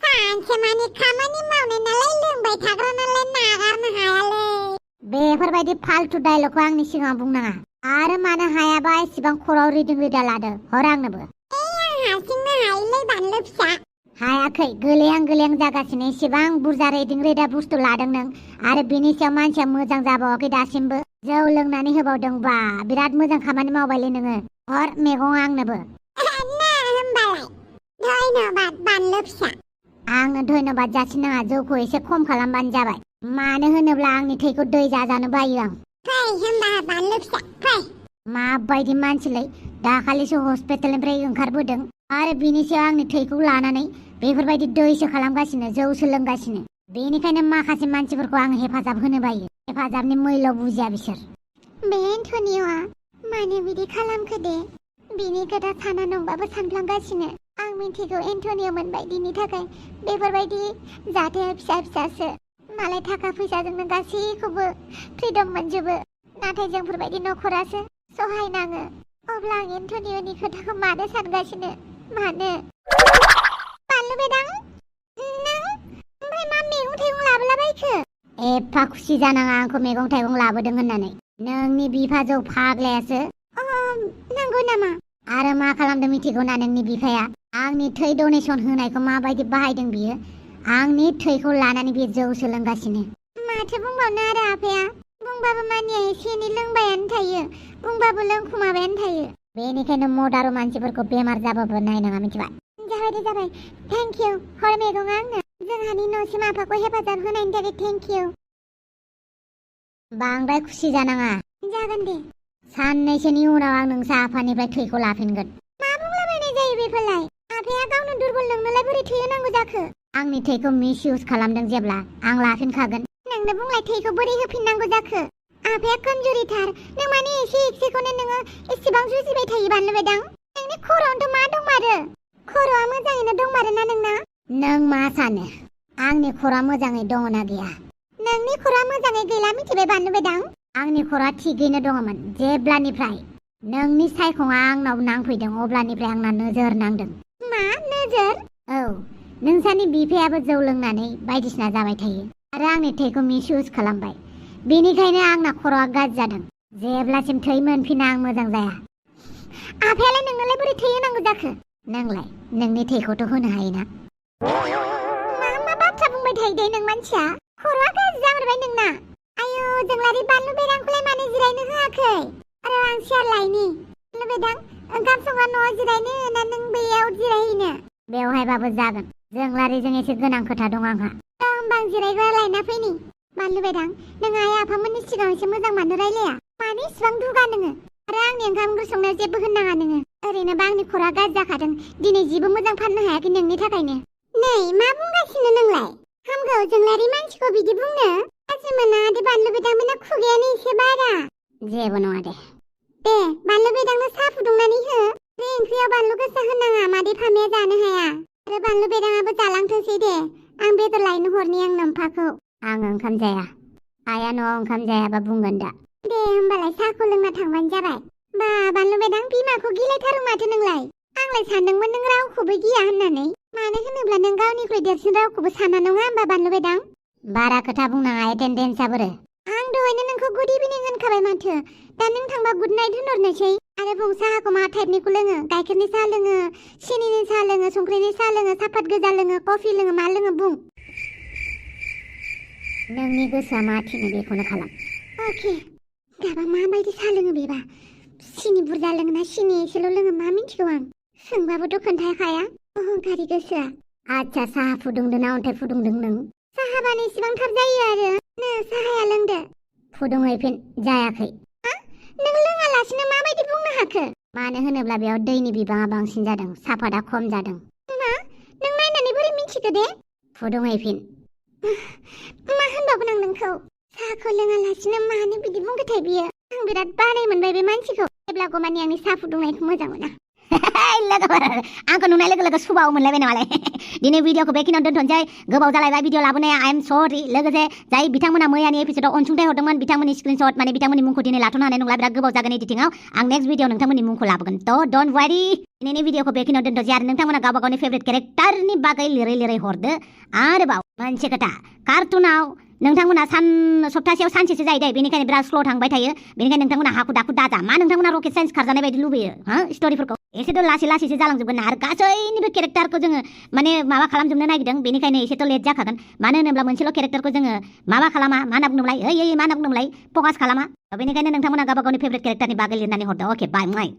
सानसेमानि खामानि मावनाय नालाय लोंबाय थाग्रा नालाय नागारनो हायालै बेफोरबायदि फाल्थु डायलगखौ आंनि सिगाङाव बुंनाङा आरो मानो हायाबा एसेबां खर'आव रिदिं रिदा लादो हर आंनोबो आं हारसिंनो हायोलै बानलु फिसा हायाखै गोलैहां जागासिनो एसेबां बुरजा रिदिं रिदा बुस्थु लादों नों आरो बिनि सायाव मानसिया मोजां जाबावाखै दासिमबो जौ लोंनानै होबावदोंबा बिराद मोजां खामानि मावबायलै नोङो हर मैगं आंनोबो ना होमबालाय धन्यबाद बानलु फिसा आंनो धन्यबाद जासिनाङा जौखौ एसे खम खालामबानो जाबाय मानो होनोब्ला आंनि थैखौ दै जाजानो बायो आं फै होमबा बानलु फिसा फै माबायदि मानसिलाय दाखालिसो हस्पिटालनिफ्राय ओंखारबोदों आरो बिनि सायाव आंनि थैखौ लानानै बेफोरबायदि दैसो खालामगासिनो जौसो लोंगासिनो बेनिखायनो माखासे मानसिफोरखौ आं हेफाजाब होनो बायो हेफाजाबनि मैल्य बुजिया बिसोर बे एन्टनिय'आ मानो बिदि खालामखो दे बिनि खोथा साना नंबाबो सानफ्लांगासिनो आं मिन्थिगौ एन्टनिय'मोन बायदिनि थाखाय बेफोरबायदि जाथाया फिसा फिसासो मालाय थाखा फैसाजोंनो गासैखौबो फ्रिडम मोनजोबो नाथाय जोंफोरबायदि नखरासो सहायनाङो अब्ला आं एन्टनिय'नि खोथाखौ मानो सानगासिनो मानो बानलु बेदां नों ओमफ्राय मा मैगं थाइगं लाबोलाबायखो एफा खुसि जानाङा आंखौ मैगं थाइगं लाबोदों होननानै नोंनि बिफाजौ फाग्लायासो नंगौ नामा आरो मा खालामदों मिथिगौ ना नोंनि बिफाया आंनि थै डनेसन होनायखौ माबायदि बाहायदों बियो आंनि थैखौ लानानै बियो जौ सोलोंगासिनो माथो बुंबावनो आरो आफाया बुंबाबो मानिया एसे एनै लोंबायानो थायो बुंबाबो लोंखुमाबायानो थायो बेनिखायनो मदारु मानसिफोरखौ बेमार जाबाबो नायनाङा मिथिबाय जाबाय दे जाबाय थेंक इउ हर मैगङा आंनो जोंहानि न'सिम आफाखौ हेफाजाब होनायनि थाखाय थेंक इउ बांद्राय खुसि जानाङा जागोन दे साननैसोनि उनाव आं नोंसा आफानिफ्राय थैखौ लाफिनगोन मा बुंलाबायनाय जायो बेफोरलाय आफाया गावनो दुरबल नोंनोलाय बोरै थै होनांगौ जाखो आंनि थैखौ मिस इउज खालामदों जेब्ला आं लाफिनखागोन नोंनो बुंलाय थैखौ बोरै होफिननांगौ जाखो आफाया कमजोरिथार नों माने एसे एसेखौनो नोङो एसेबां जुजिबाय थायो बानलु बेदां नोंनि खर'आवनोथ' मा दंमारो खर'आ मोजाङैनो दंमारोना नोंना नों मा सानो आंनि खर'आ मोजाङै दङना गैया नोंनि खर'आ मोजाङै गैला मिथिबाय बानलु बेदां आंनि खर'आ थिगैनो दङमोन जेब्लानिफ्राय नोंनि सायखङा आंनाव नांफैदों अब्लानिफ्राय आंना नोजोर नांदों मा नोजोर औ नोंसानि बिफायाबो जौ लोंनानै बायदिसिना जाबाय थायो आरो आंनि थैखौ मिस इउज खालामबाय बेनिखायनो आंना खर'आ गाज्रि जादों जेब्लासिम थै मोनफिना आं मोजां जाया आफायालाय नोंनोलाय बोरै थै होनांगौ जाखो नोंलाय नोंनि थैखौथ' होनो हायोना मा बाथ्रा बुंबाय थायो दे नों मानसिया खर'आ गाज्रि जामारबाय नोंना आयौ जोंलारि बानलु बेदांखौलाय मानो जिरायनो होआखै आरो आं सियार लायनि बानलु बेदां ओंखाम संग्रा न'आव जिरायनो ना नों बेयाव जिरायहैनो बेवहायबाबो जागोन जोंलारिजों एसे गोनां खोथा दं आंहा होमबा आं जिरायग्रा लायना फैनि बानलु बेदां नों आइ आफामोननि सिगाङाव एसे मोजां मानो रायलाया मानो इसिबां दुगा नोङो आरो आंनि ओंखाम ओंख्रि संनायाव जेबो होननाङा नोङो ओरैनोबा आंनि खर'आ गाज्रि जाखादों दिनै जेबो मोजां फाननो हायाखै नोंनि थाखायनो नै मा बुंगासिनो नोंलाय हामगौ जोंलारि मानसिखौ बिदि बुंनो गाज्रि मोना दे बानलु बेदांमोना खुगायानो एसे बारा जेबो नङा दे बानलु बेदांनो साहा फुदुंनानै हो बे ओंख्रियाव बानलु गोसा होनाङा मादै फामिया जानो हाया आरो बानलु बेदाङाबो जालांथोंसै दे आं बेदर लायनो हरनि आं नोम्फाखौ आं ओंखाम जाया आइया न'आव ओंखाम जायाबा बुंगोन दा दे होमबालाय साहाखौ लोंना थांबानो जाबाय बा बानलु बेदां बिमाखौ गिलायथारो माथो नोंलाय आंलाय सानदोंमोन नों रावखौबो गिया होननानै मानो होनोब्ला नों गावनिख्रुइ देरसिन रावखौबो साना नङा होमबा बानलु बेदां बारा खोथा बुंनाङा एटेन्डेन्सआ बोरो आं दहायनो नोंखौ गुड इभिनिं होनखाबाय माथो दा नों थांबा गुड नाइट होनहरनोसै आरो बुं साहाखौ मा टाइपनिखौ लोङो गाइखेरनि साहा लोङो सिनिनि साहा लोङो संख्रिनि साहा लोङो सापात गोजा लोङो कफि लोङो मा लोङो बुं नोंनि गोसोआ मा थिनो बेखौनो खालाम अके गाबा माबायदि साहा लोङो बेबा सिनि बुरजा लोङोना सिनि एसेल' लोङो मा मिन्थिगौ आं सोंबाबोथ' खोन्थाखाया अहंकारि गोसोआ आच्छा साहा फुदुंदों ना अन्थाइ फुदुंदों नों साहाबानो इसेबां थाब जायो आरो नो साहाया लोंदो फुदुंहैफिन जायाखै नों लोङालासिनो माबायदि बुंनो हाखो मानो होनोब्ला बेयाव दैनि बिबाङा बांसिन जादों सापाता खम जादों मा नों नायनानै बोरै मिन्थिखो दे फुदुंहैफिन मा होनबावगोन आं नोंखौ साहाखौ लोङालासिनो मानो बिदि बुंगोथाय बियो आं बिराद बानाय मोनबाय बे मानसिखौ जेब्लागो मानि आंनि साहा फुदुंनायखौ मोजां मोना लोगोफोर आंखौ नुनाय लोगो लोगो सुबाव मोनलायबाय नामालाय दिनै भिडिअखौ बेखिनियाव दोनथ'नोसै गोबाव जालायबाय भिडिअ लाबोनाया आइ एम सरि लोगोसे जाय बिथांमोना मैयानि एपिसोडआव अनसुंथाइ हरदोंमोन बिथांमोननि स्क्रिनशट माने बिथांमोननि मुंखौ दिनै लाथ'नो हानाय नंला बिराद गोबाव जागोन एडिटिंआव आं नेक्स्ट भिडिअ नोंथांमोननि मुंखौ लाबोगोन थ' डन्ट वारि दिनैनि भिडिअखौ बेखिनियाव दोनथ'सै आरो नोंथांमोना गावबा गावनि फेभरेट केरेक्टारनि बागै लिरै हरदो आरोबाव मोनसे खोथा कार्टुनाव नोंथांमोना सप्तासेयाव सानसेसो जायो दे बेनिखायनो बिराद स्ल' थांबाय थायो बेनिखायनो नोंथांमोना हाखु दाखु दाजा मा नोंथांमोना रकेट साइन्स खारजानाय बायदि लुबैयो स्ट'रिफोरखौ एसेथ' लासैसो जालांजोबगोन ना आरो गासैनिबो केरेक्टारखौ जोङो माने माबा खालामजोबनो नागिरदों बेनिखायनो एसेथ' लेट जाखागोन मानो होनोब्ला मोनसेल' केरेक्टारखौ जोङो माबा खालामा मा होनना बुंनोमोनलाय मा होनना बुंनोमोनलाय फकास खालामा बेनिखायनो नोंथांमोना गावबा गावनि फेभरेट केरेक्टारनि बागै लिरनानै हरदो अके बाय